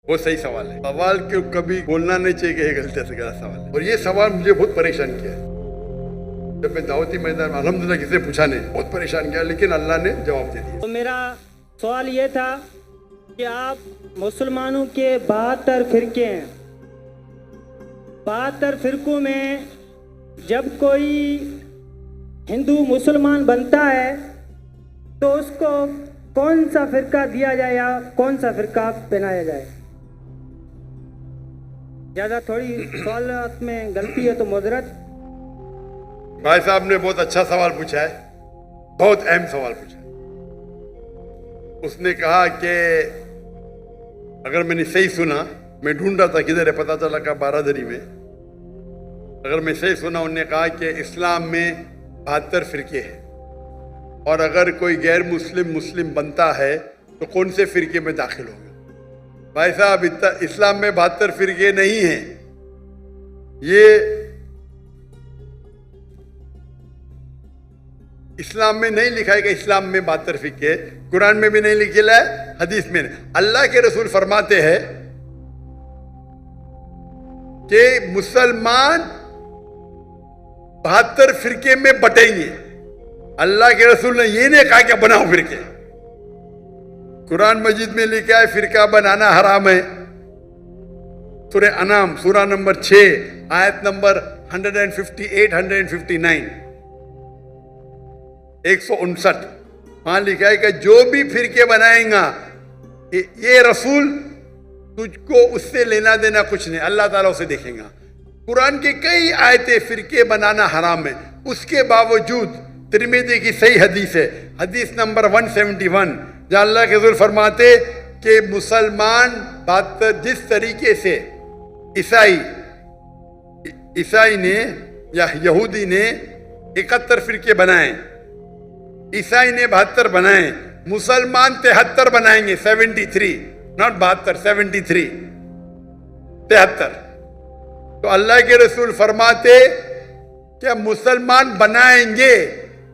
وہ صحیح سوال ہے. سوال کیوں کبھی بولنا نہیں چاہیے کہ یہ غلط سے غلط سوال ہے. اور یہ سوال مجھے بہت پریشان کیا ہے. جب میں دعوتی میدان میں الحمدللہ کسی سے پوچھا نہیں, بہت پریشان کیا, لیکن اللہ نے جواب دے دیا. تو میرا سوال یہ تھا کہ آپ مسلمانوں کے 72 فرقے ہیں. 72 فرقوں میں جب کوئی ہندو مسلمان بنتا ہے تو اس کو کون سا فرقہ دیا جائے یا کون سا فرقہ پہنایا جائے؟ زیادہ تھوڑی سوالات میں غلطی ہے تو معذرت. بھائی صاحب نے بہت اچھا سوال پوچھا ہے, بہت اہم سوال پوچھا ہے. اس نے کہا کہ اگر میں نے صحیح سنا, میں ڈھونڈ رہا تھا کدھر ہے, پتہ چلا کہ بارادری میں. اگر میں صحیح سنا, انہوں نے کہا کہ اسلام میں 72 فرقے ہیں, اور اگر کوئی غیر مسلم بنتا ہے تو کون سے فرقے میں داخل ہوگا. بھائی صاحب, اسلام میں 72 فرقے نہیں ہیں. یہ اسلام میں نہیں لکھا ہے کہ اسلام میں 72 فرقے, قرآن میں بھی نہیں لکھا ہے, حدیث میں نہیں. اللہ کے رسول فرماتے ہیں کہ مسلمان 72 فرقے میں بٹیں گے. اللہ کے رسول نے یہ نہیں کہا کہ بناؤ فرقے. قرآن مجید میں لکھا ہے فرقہ بنانا حرام ہے. سورہ انعام سورہ نمبر 6 آیت نمبر 158 159 159, وہاں لکھا ہے کہ جو بھی فرقے بنائیں گا, یہ رسول تجھ کو اس سے لینا دینا کچھ نہیں, اللہ تعالیٰ اسے دیکھیں گا. قرآن کی کئی آیتیں فرقے بنانا حرام ہے. اس کے باوجود ترمذی کی صحیح حدیث ہے, حدیث نمبر 171, جہاں اللہ کے رسول فرماتے کہ مسلمان جس طریقے سے عیسائی نے یا یہودی نے 71 فرقے بنائے, عیسائی نے 72 بنائے, مسلمان 73 بنائیں گے. 73 not 72 73 73. تو اللہ کے رسول فرماتے کہ مسلمان بنائیں گے.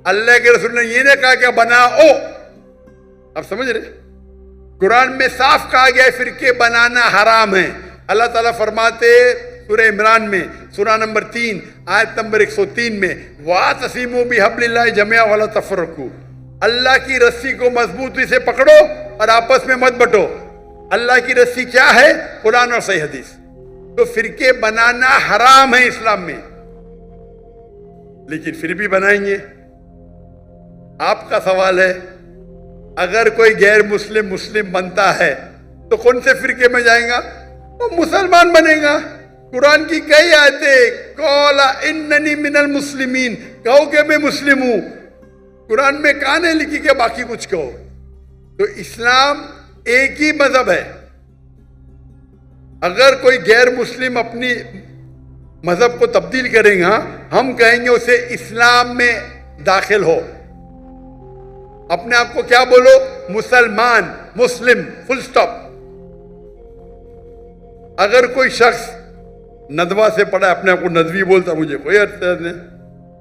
اللہ کے رسول نے یہ نہیں کہا کہ بناؤ. آپ سمجھ رہے, قرآن میں صاف کہا گیا ہے فرقے بنانا حرام ہے. اللہ تعالیٰ فرماتے سورہ عمران میں سورہ نمبر 3 آیت نمبر 103 میں, وَاعْتَصِمُوا بِحَبْلِ اللَّهِ جَمِيعًا وَلَا تَفَرَّقُوا, اللہ کی رسی کو مضبوطی سے پکڑو اور آپس میں مت بٹو. اللہ کی رسی کیا ہے؟ قرآن اور صحیح حدیث. تو فرقے بنانا حرام ہے اسلام میں, لیکن پھر بھی بنائیں گے. آپ کا سوال ہے, اگر کوئی غیر مسلم بنتا ہے تو کون سے فرقے میں جائیں گا؟ وہ مسلمان بنے گا. قرآن کی کئی آیتیں, قَالَ إِنَّنِي مِنَ الْمُسْلِمِينَ, کہو کہ میں مسلم ہوں. قرآن میں کہاں نہیں لکھی کہ باقی کچھ کہو. تو اسلام ایک ہی مذہب ہے. اگر کوئی غیر مسلم اپنی مذہب کو تبدیل کرے گا, ہم کہیں گے اسے اسلام میں داخل ہو. اپنے آپ کو کیا بولو؟ مسلمان, مسلم, فل سٹاپ. اگر کوئی شخص ندوہ سے پڑھا, اپنے آپ کو ندوی بولتا, مجھے کوئی اعتراض نہیں.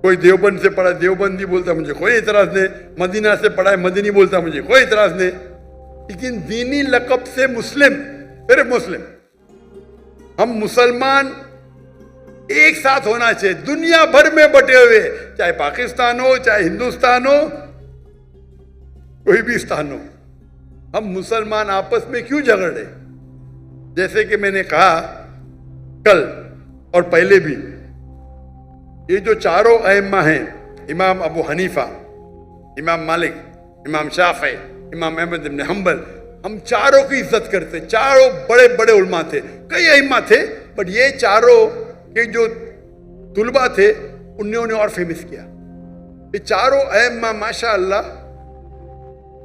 کوئی دیوبند سے پڑھا, دیوبندی بولتا, مجھے کوئی اعتراض نہیں. مدینہ سے پڑھا ہے, مدنی بولتا, مجھے کوئی اعتراض نہیں. لیکن دینی لقب سے مسلم, صرف مسلم. ہم مسلمان ایک ساتھ ہونا چاہیے, دنیا بھر میں بٹے ہوئے, چاہے پاکستان ہو, چاہے ہندوستان ہو, کوئی بھی استان ہو. ہم مسلمان آپس میں کیوں جھگڑ رہے؟ جیسے کہ میں نے کہا کل اور پہلے بھی, یہ جو چاروں ائمہ ہیں, امام ابو حنیفہ, امام مالک, امام شافعی, امام احمد بن حنبل, ہم چاروں کی عزت کرتے. چاروں بڑے بڑے علماء تھے, کئی ائمہ تھے, بٹ یہ چاروں کے جو طلباء تھے انہوں نے اور فیمس کیا. یہ چاروں ائمہ ماشاء اللہ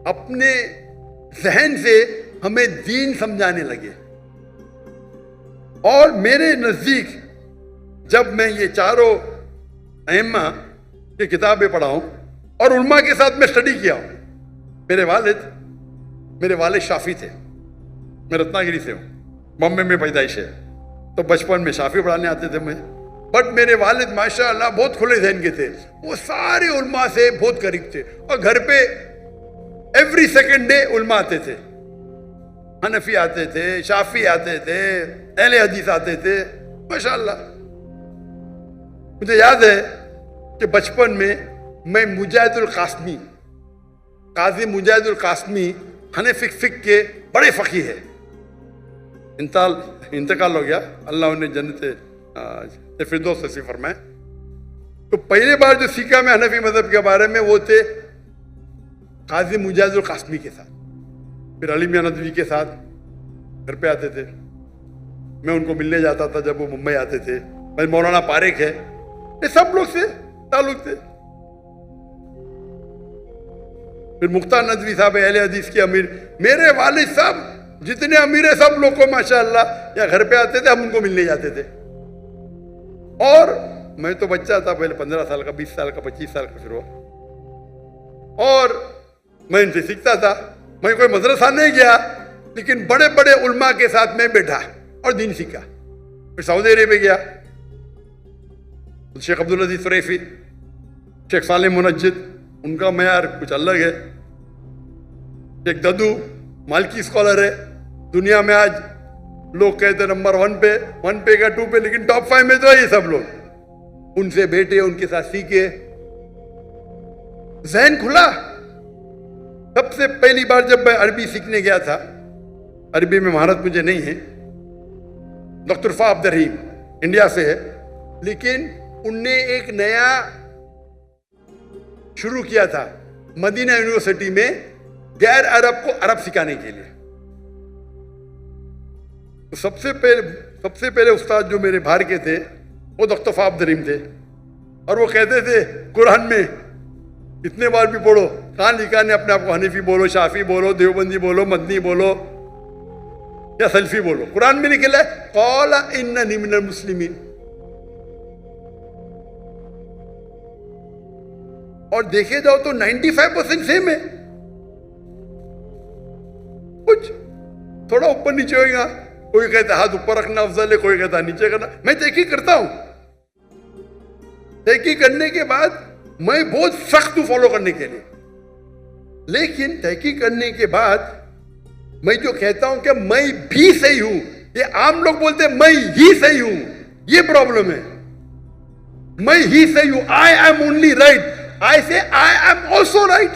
اپنے ذہن سے ہمیں دین سمجھانے لگے. اور میرے نزدیک جب میں یہ چاروں ائمہ کی کتابیں پڑھا ہوں اور علماء کے ساتھ میں اسٹڈی کیا ہوں, میرے والد شافعی تھے, میں رتنا گیری سے ہوں, بامبے میں پیدائش ہے, تو بچپن میں شافعی پڑھانے آتے تھے میں. بٹ میرے والد ماشاء اللہ بہت کھلے ذہن کے تھے, وہ سارے علماء سے بہت قریب تھے, اور گھر پہ ایوری سیکنڈ ڈے علماء آتے تھے. حنفی آتے تھے, شافی آتے تھے, اہل حدیث آتے تھے, ماشاءاللہ. مجھے یاد ہے کہ بچپن میں مجاہد القاسمی, قاضی مجاہد القاسمی حنفی فقہ کے بڑے فقیہ ہے, انتقال ہو گیا, اللہ انہیں جنت فردوس نصیب فرمائے. تو پہلے بار جو سیکھا میں حنفی مذہب کے بارے میں وہ تھے قاضی مجاہد القاسمی کے ساتھ. پھر علی میاں ندوی کے ساتھ گھر پہ آتے تھے, میں ان کو ملنے جاتا تھا جب وہ ممبئی آتے تھے. بھائی مولانا پاریک ہے, یہ سب لوگ سے تعلق تھے. پھر مختار ندوی صاحب اہل حدیث کے امیر, میرے والد صاحب جتنے امیر ہیں سب لوگ کو ماشاءاللہ یا گھر پہ آتے تھے, ہم ان کو ملنے جاتے تھے. اور میں تو بچہ تھا پہلے, 15 سال کا, 20 سال کا, 25 سال کا, پھر ہوا, اور میں ان سے سیکھتا تھا. میں کوئی مدرسہ نہیں گیا, لیکن بڑے بڑے علماء کے ساتھ میں بیٹھا اور دین سیکھا. پھر سعودی عرب گیا, شیخ عبدالعزیز سریفی, شیخ صالح منجد, ان کا معیار کچھ الگ ہے. شیخ ددو مالکی اسکالر ہے, دنیا میں آج لوگ کہتے ہیں نمبر 1 پہ, 1 پہ کا 2 پہ, لیکن ٹاپ 5 میں تو ہے یہ سب لوگ. ان سے بیٹھے, ان کے ساتھ سیکھے, ذہن کھلا. سب سے پہلی بار جب میں عربی سیکھنے گیا تھا, عربی میں مہارت مجھے نہیں ہے, ڈاکٹر فا عبد الرحیم انڈیا سے ہے, لیکن ان نے ایک نیا شروع کیا تھا مدینہ یونیورسٹی میں غیر عرب کو عرب سکھانے کے لیے. سب سے پہلے استاد جو میرے باہر کے تھے وہ ڈاکٹر فا عبد الرحیم تھے, اور وہ کہتے تھے قرآن میں اتنے بار بھی پڑھو, کہاں لکھا نے اپنے آپ کو حنفی بولو, شافی بولو, دیوبندی بولو, مدنی بولو یا سلفی بولو, قرآن میں نکلا ہے قال اننی من المسلمین. اور دیکھے جاؤ تو 95% سیم ہے, کچھ تھوڑا اوپر نیچے ہوئے گا, کوئی کہتا ہے ہاتھ اوپر رکھنا افضل ہے, کوئی کہتا ہے نیچے کرنا. میں تحقیق کرتا ہوں, تحقیق کرنے کے بعد میں بہت سخت ہوں فالو کرنے کے لیے, لیکن تحقیق کرنے کے بعد میں جو کہتا ہوں کہ میں بھی صحیح ہوں, یہ عام لوگ بولتے ہیں میں ہی صحیح ہوں, یہ پرابلم ہے. میں ہی صحیح ہوں, I am only right, I say I am also right.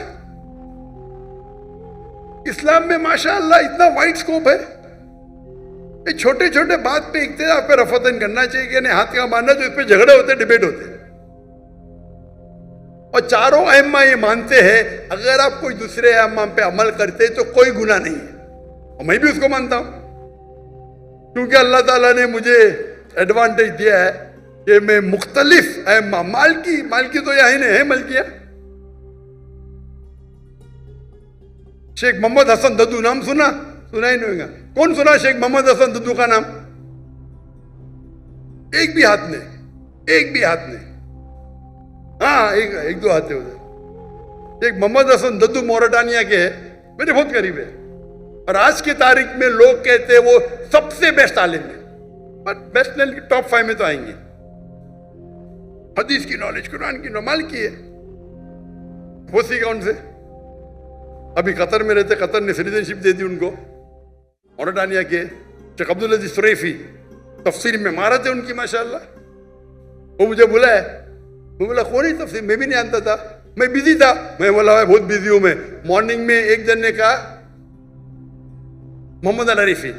اسلام میں ماشاءاللہ اتنا وائڈ سکوپ ہے, یہ چھوٹے چھوٹے بات پہ اختلاف پہ رفع کرنا چاہیے کہ نہیں ہاتھ کا ماننا, جو اس پہ جھگڑے ہوتے, ڈیبیٹ ہوتے. اور چاروں ائمہ یہ مانتے ہیں اگر آپ کوئی دوسرے ائمہ پہ عمل کرتے تو کوئی گناہ نہیں ہے, اور میں بھی اس کو مانتا ہوں, کیونکہ اللہ تعالیٰ نے مجھے ایڈوانٹیج دیا ہے کہ میں مختلف ائمہ, مالکی تو یہاں نہیں ہے, ملکیہ, شیخ محمد حسن ددو نام سنا ہی نہیں ہوگا. کون سنا شیخ محمد حسن ددو کا نام؟ ایک بھی ہاتھ نہیں, ہاں ایک دو ہاتھ ادھر. شیخ محمد حسن ددو موریٹانیہ کے ہے, میرے بہت قریب ہے, اور آج کی تاریخ میں لوگ کہتے ہیں وہ سب سے بیسٹ عالم ہے, بٹ بیسٹ ٹاپ 5 میں تو آئیں گے. حدیث کی نالج, قرآن کی نمال کی ہے, وہ سیکھا ان سے. ابھی قطر میں رہتے, قطر نے سٹیزن شپ دے دی ان کو, موریٹانیہ کے. شیخ عبدالعزیز سریفی تفسیر میں مہارت ہے ان کی ماشاءاللہ. وہ مجھے بلایا, میں بولا کون ہی تفسیر, میں بھی نہیں جانتا تھا, میں بزی تھا. میں بولا بہت بزی ہوں میں. مارننگ میں ایک جن نے کہا محمد العریفی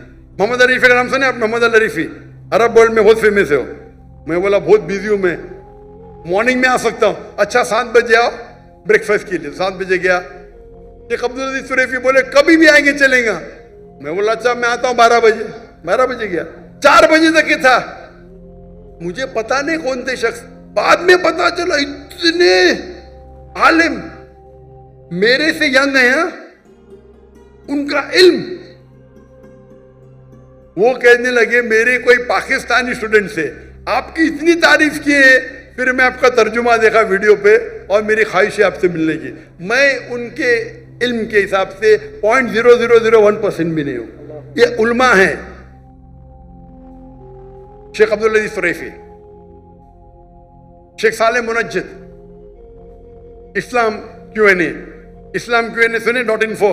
کا نام سنے آپ؟ محمد العریفی عرب ورلڈ میں بہت فیمس ہے. میں بولا بہت بزی ہوں میں, مارننگ میں آ سکتا ہوں. اچھا 7 بجے آؤ بریک فاسٹ کے لیے. 7 بجے گیا. شیخ عبدالعزیز سریفی بولے کبھی بھی آئیں گے چلیں گا. میں بولا اچھا میں آتا ہوں 12 بجے گیا. 4 بجے تک یہ تھا. مجھے پتا نہیں کون تھے شخص, بعد میں پتا چلا اتنے عالم میرے سے ینگ ہیں, ان کا علم. وہ کہنے لگے میرے کوئی پاکستانی اسٹوڈنٹ سے آپ کی اتنی تعریف کی ہے, پھر میں آپ کا ترجمہ دیکھا ویڈیو پہ, اور میری خواہش ہے آپ سے ملنے کی. میں ان کے علم کے حساب سے 0.0001% بھی نہیں ہوں. یہ علماء ہیں. شیخ عبدالعزیز سریفی, شیخ صالح منجد, اسلام کیو این اے سنے .info,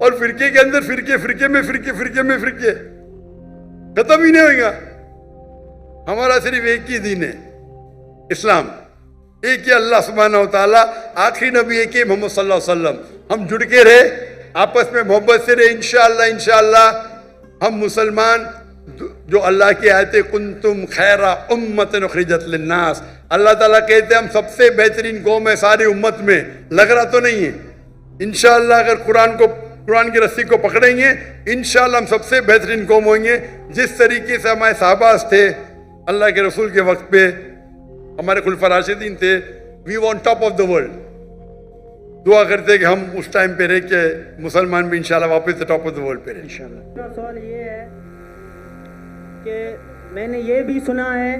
اور فرقے کے اندر فرقے، فرقے میں فرقے، فرقے میں فرقے، ختم ہی نہیں ہوئے گا. ہمارا صرف ایک ہی دین ہے، اسلام. ایک ہی اللہ سبحانہ و تعالیٰ، آخری نبی ایک ہی محمد صلی اللہ علیہ وسلم. ہم جڑ کے رہے، آپس میں محبت سے رہے، انشاءاللہ انشاءاللہ ہم مسلمان جو اللہ کی آیت کنتم خیر امت اخرجت للناس، اللہ تعالیٰ کہتے ہیں ہم سب سے بہترین قوم ہے ساری امت میں. لگ رہا تو نہیں ہے. انشاءاللہ اگر قرآن کی رسی کو پکڑیں گے انشاءاللہ ہم سب سے بہترین قوم ہوئیں گے. جس طریقے سے ہمارے صحابہ تھے اللہ کے رسول کے وقت پہ، ہمارے خلفاء راشدین تھے، we want top of the world. دعا کرتے کہ ہم اس ٹائم پہ رہ کے مسلمان بھی انشاءاللہ واپس ٹاپ آف دا ورلڈ پہ رہیں. میرا سوال یہ ہے کہ میں نے یہ بھی سنا ہے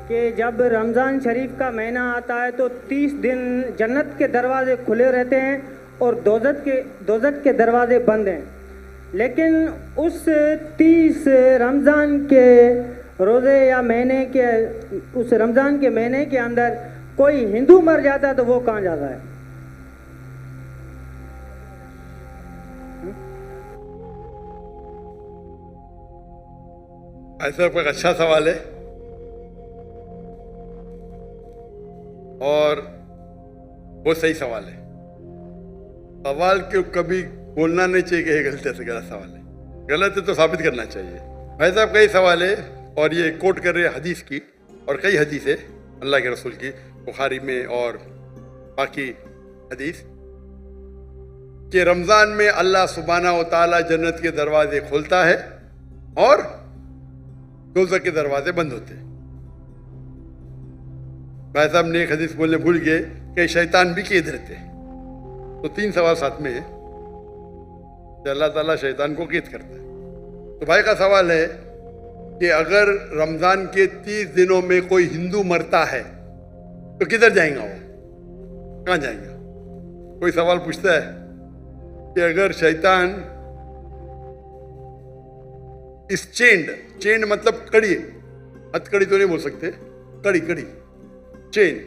کہ جب رمضان شریف کا مہینہ آتا ہے تو 30 دن جنت کے دروازے کھلے رہتے ہیں اور دوزخ کے دروازے بند ہیں. لیکن اس 30 رمضان کے روزے یا مہینے کے، اس رمضان کے مہینے کے اندر کوئی ہندو مر جاتا ہے تو وہ کہاں جاتا ہے؟ ایسا کوئی اچھا سوال ہے اور وہ صحیح سوال ہے. سوال کو کبھی بولنا نہیں چاہیے کہ یہ غلط سے غلط سوال ہے. غلط ہے تو ثابت کرنا چاہیے. بھائی صاحب کئی سوال ہے اور یہ کوٹ کر رہے حدیث کی، اور کئی حدیث ہے اللہ کے رسول کی، بخاری میں اور باقی حدیث، کہ رمضان میں اللہ سبحانہ و تعالیٰ جنت کے دروازے کھولتا ہے اور دوزخ کے دروازے بند ہوتے ہیں. بھائی صاحب نے ایک حدیث بولنے بھول گئے کہ شیطان بھی قید رہتے ہیں. تو 3 سوال ساتھ میں ہے کہ اللہ تعالیٰ شیطان کو قید کرتا ہے. تو بھائی کا سوال ہے کہ اگر رمضان کے 30 دنوں میں کوئی ہندو مرتا ہے تو کدھر جائیں گا وہ؟ کہاں جائیں گا؟ کوئی سوال پوچھتا ہے کہ اگر شیطان اس چینڈ مطلب کڑی، ہتھ کڑی تو نہیں بول سکتے، کڑی چین،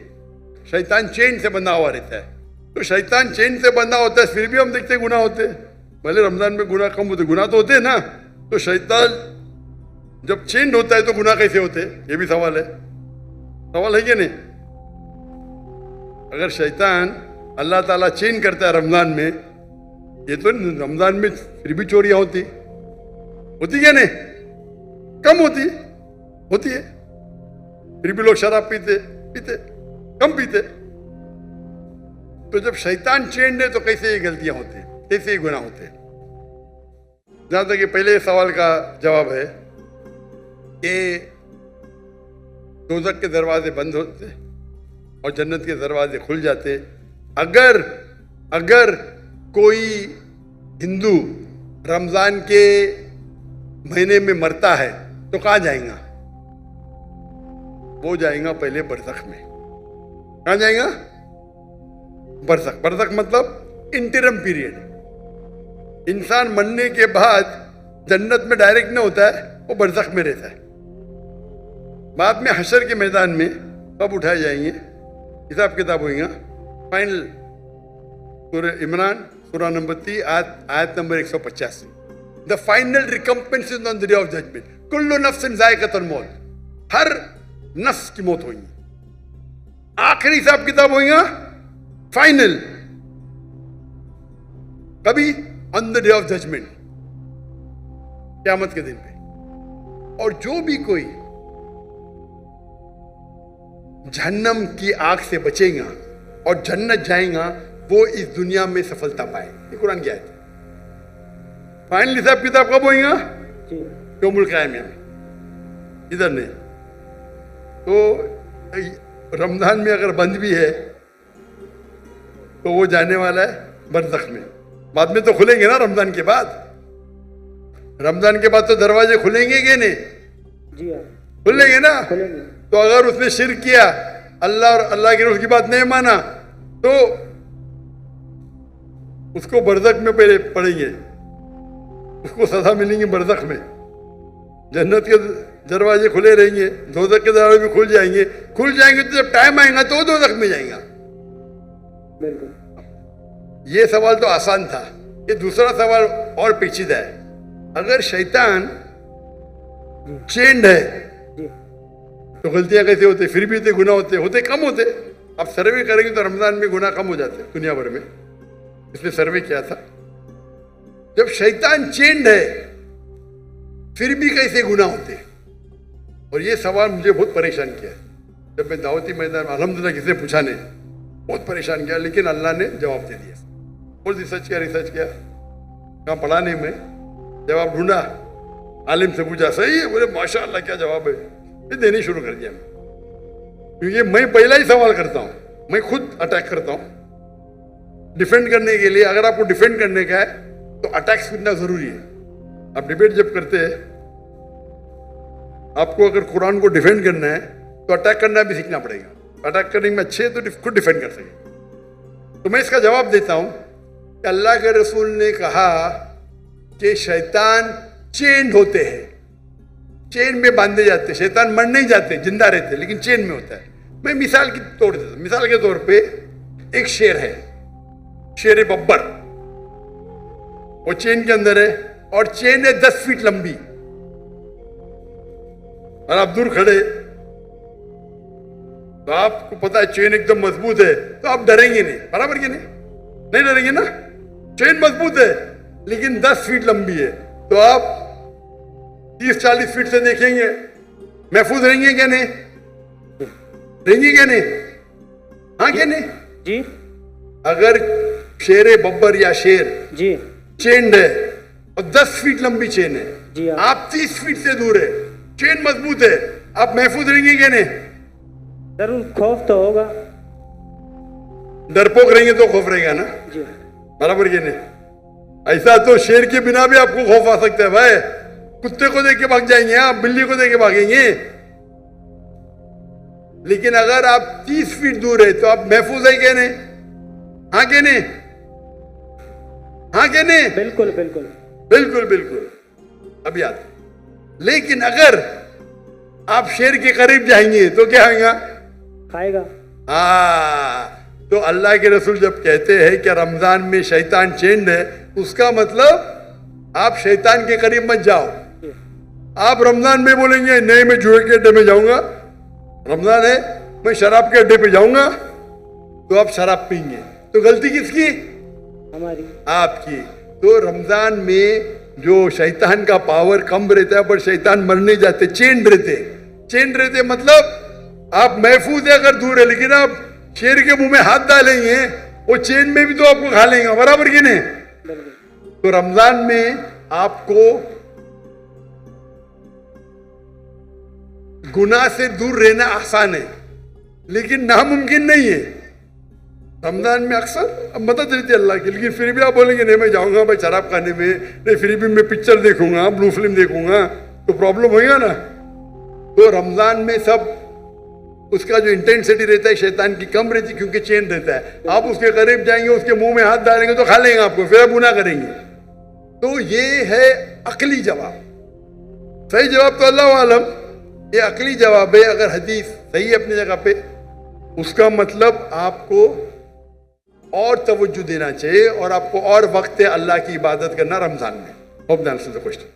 شیطان چین سے بندھا ہوا رہتا ہے. تو شیطان چین سے بندھا ہوتا ہے، پھر بھی ہم دیکھتے ہیں گناہ ہوتے ہیں. بھلے رمضان میں گناہ کم ہوتے، گناہ تو ہوتے ہیں نا. تو شیطان جب چینڈ ہوتا ہے تو گناہ کیسے ہوتے؟ یہ بھی سوال ہے. سوال ہے کہ نہیں؟ اگر شیطان اللہ تعالیٰ چین کرتا ہے رمضان میں، یہ تو رمضان میں پھر بھی چوریاں ہوتی کیا نہیں؟ کم ہوتی ہے. پھر بھی لوگ شراب پیتے کم پیتے. تو جب شیطان چینڈ ہے تو کیسے یہ غلطیاں ہوتی ہیں، کیسے یہ گناہ ہوتے ہیں؟ جہاں تک کہ پہلے سوال کا جواب ہے کہ دوزخ کے دروازے بند ہوتے اور جنت کے دروازے کھل جاتے. اگر کوئی ہندو رمضان کے مہینے میں مرتا ہے تو کہاں جائیں گا؟ وہ جائیں گا پہلے برزخ میں. کہاں جائیں گا؟ برزخ مطلب انٹرم پیریڈ. انسان مرنے کے بعد جنت میں ڈائریکٹ نہ ہوتا ہے، وہ برزخ میں رہتا ہے. بعد میں حشر کے میدان میں کب اٹھائے جائیں گے، حساب کتاب ہوئیں گا. فائنل سورہ عمران سورہ نمبر 3 آیت number 185. The final recompense is on the day of judgment. کل نفس ذائقۃ الموت. ہر نفس کی موت ہوئی. آخری حساب کتاب ہوئی گا فائنل. کبھی on the day of judgment، قیامت کے دن پہ. اور جو بھی کوئی جہنم کی آگ سے بچے گا اور جنت جائیں گا وہ اس دنیا میں سفلتا پائے. یہ قرآن کی آیت ہے. فائنل حساب کتاب کب ہوئیں گا؟ یوم القیامہ میں. ادھر نہیں. تو رمضان میں اگر بند بھی ہے تو وہ جانے والا ہے برزخ میں. بعد میں تو کھلیں گے نا رمضان کے بعد. رمضان کے بعد تو دروازے کھلیں گے کہ نہیں؟ جی ہاں کھلیں گے نا. کھلیں گے. تو اگر اس نے شرک کیا، اللہ اور اللہ کے رسول کی بات نہیں مانا، تو اس کو برزخ میں پہلے پڑیں گے، اس کو سزا ملیں گی برزخ میں. جنت کے دروازے کھلے رہیں گے، دوزخ کے دروازے بھی کھل جائیں گے تو جب ٹائم آئے گا تو وہ دوزخ میں جائیں گا. بالکل. یہ سوال تو آسان تھا. یہ دوسرا سوال اور پیچیدہ ہے. اگر شیطان چینڈ ہے جی تو غلطیاں کیسے ہوتے؟ پھر بھی گناہ ہوتے کم ہوتے. آپ سروے کریں گے تو رمضان میں گناہ کم ہو جاتے دنیا بھر میں. اس نے سروے کیا تھا. جب شیطان چینڈ ہے پھر بھی کیسے گناہ ہوتے؟ اور یہ سوال مجھے بہت پریشان کیا. جب میں دعوتی میدان الحمدللہ کسی نے پوچھا نہیں، بہت پریشان کیا، لیکن اللہ نے جواب دے دیا. بہت ریسرچ کیا کہاں پڑھا نہیں میں. جواب ڈھونڈا، عالم سے پوچھا، صحیح ہے، بولے ماشاء اللہ کیا جواب ہے. پھر دینے شروع کر دیا میں، کیونکہ میں پہلا ہی سوال کرتا ہوں، میں خود اٹیک کرتا ہوں ڈیفینڈ کرنے کے لیے. اگر آپ کو ڈیفینڈ کرنے کا ہے تو اٹیک سیکھنا ضروری ہے. آپ ڈیبیٹ جب کرتے ہیں، آپ کو اگر قرآن کو ڈیفینڈ کرنا ہے تو اٹیک کرنا بھی سیکھنا پڑے گا. اٹیک کرنے میں اچھے تو خود ڈیفینڈ کر سکیں. تو میں اس کا جواب دیتا ہوں کہ اللہ کے رسول نے کہا کہ شیطان چینڈ ہوتے ہیں، چین میں باندھے جاتے. شیطان مر نہیں جاتے، زندہ رہتے، لیکن چین میں ہوتا ہے. میں مثال کی توڑ دیتا ہوں. مثال کے طور پہ ایک شیر ہے، شیر ببر، وہ چین کے اندر ہے اور چین ہے 10 فیٹ لمبی، اور آپ دور کھڑے تو آپ کو پتا ہے چین ایک دم مضبوط ہے، تو آپ ڈریں گے نہیں. برابر کہ نہیں ڈریں گے نا. چین مضبوط ہے لیکن 10 فیٹ لمبی ہے، تو آپ 30-40 فیٹ سے دیکھیں گے، محفوظ رہیں گے کیا نہیں؟ رہیں گے کیا نہیں؟ ہاں کیا نہیں؟ جی اگر شیر ببر یا شیر جی چینڈ ہے اور 10 فیٹ لمبی چین ہے، جی آپ 30 فیٹ سے دور ہے، چین مضبوط ہے، آپ محفوظ رہیں گے کیا نہیں؟ ضرور خوف تو ہوگا. ڈرپوک رہیں گے تو خوف رہے گا نا. جی برابر کہ نہیں؟ ایسا تو شیر کے بنا بھی آپ کو خوف آ سکتا ہے. بھائی کتے کو دیکھ کے بھاگ جائیں گے، آپ بلی کو دیکھ کے بھاگیں گے. لیکن اگر آپ 30 فیٹ دور ہے تو آپ محفوظ ہیں کہ نہیں؟ ہاں کہ نہیں؟ ہاں کہ نہیں؟ بالکل بالکل بالکل بالکل. اب یاد. لیکن اگر آپ شیر کے قریب جائیں گے تو کیا ہوگا؟ کھائے گا. تو اللہ کے رسول جب کہتے ہیں کہ رمضان میں شیطان چینڈ ہے، اس کا مطلب آپ شیطان کے قریب مت جاؤ. آپ رمضان میں بولیں گے نہیں میں جوئے کے اڈے میں جاؤں گا، رمضان ہے میں شراب کے اڈے پہ جاؤں گا، تو آپ شراب پئیں گے. تو غلطی کس کی؟ ہماری. آپ کی. تو رمضان میں جو شیطان کا پاور کم رہتا ہے، پر شیطان مر نہیں جاتے، چینڈ رہتے مطلب آپ محفوظ ہے اگر دور ہے. لیکن آپ شیر کے منہ میں ہاتھ ڈالیں گے، وہ چین میں بھی تو آپ کو کھا لیں گے. برابر کہ نہیں؟ تو رمضان میں آپ کو گناہ سے دور رہنا آسان ہے، لیکن ناممکن نہیں ہے. رمضان میں اکثر اب مدد رہتی ہے اللہ کی، لیکن پھر بھی آپ بولیں گے نہیں میں جاؤں گا بھائی شراب کھانے میں، نہیں پھر بھی میں پکچر دیکھوں گا، بلو فلم دیکھوں گا، تو پرابلم ہوئے گا نا. تو رمضان میں سب اس کا جو انٹینسٹی رہتا ہے شیطان کی کم رہتی، کیونکہ چین رہتا ہے. آپ اس کے قریب جائیں گے، اس کے منہ میں ہاتھ ڈالیں گے تو کھا لیں گے آپ کو، پھر آپ گناہ کریں گے. تو یہ ہے عقلی جواب. صحیح جواب تو اللہ عالم، یہ عقلی جواب ہے. اگر حدیث صحیح ہے اپنی جگہ پہ، اس کا مطلب آپ کو اور توجہ دینا چاہیے اور آپ کو اور وقت اللہ کی عبادت کرنا رمضان میں. Hope the answer the question.